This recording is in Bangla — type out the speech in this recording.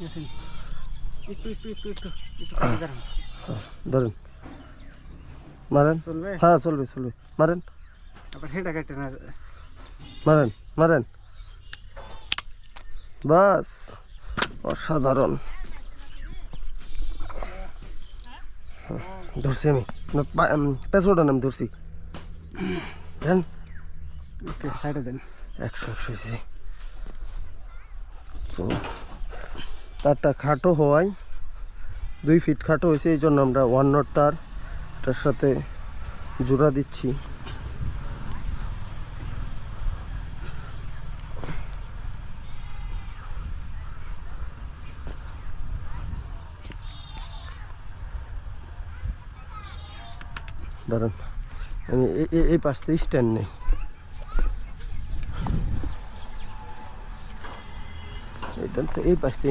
একটু একটু একটু একটু একটু ধরেন, মারেন। চলবে? হ্যাঁ চলবে চলবে, মারেন আবার সেটা কেটে না। মারেন মারেন, বাস, অসাধারণ। ধরছি আমি, পেছনটা আমি ধরছি। দেন, ওকে সাইডে দেন। 100 হয়েছে। তো তারটা খাটো হওয়ায় 2 ফিট খাটো হয়েছে, এই জন্য আমরা 1 নট তার এটার সাথে জোড়া দিচ্ছি। ধরেন, আমি এই পাশ থেকে স্ট্যান্ড নেই, এটা এই পাশ থেকে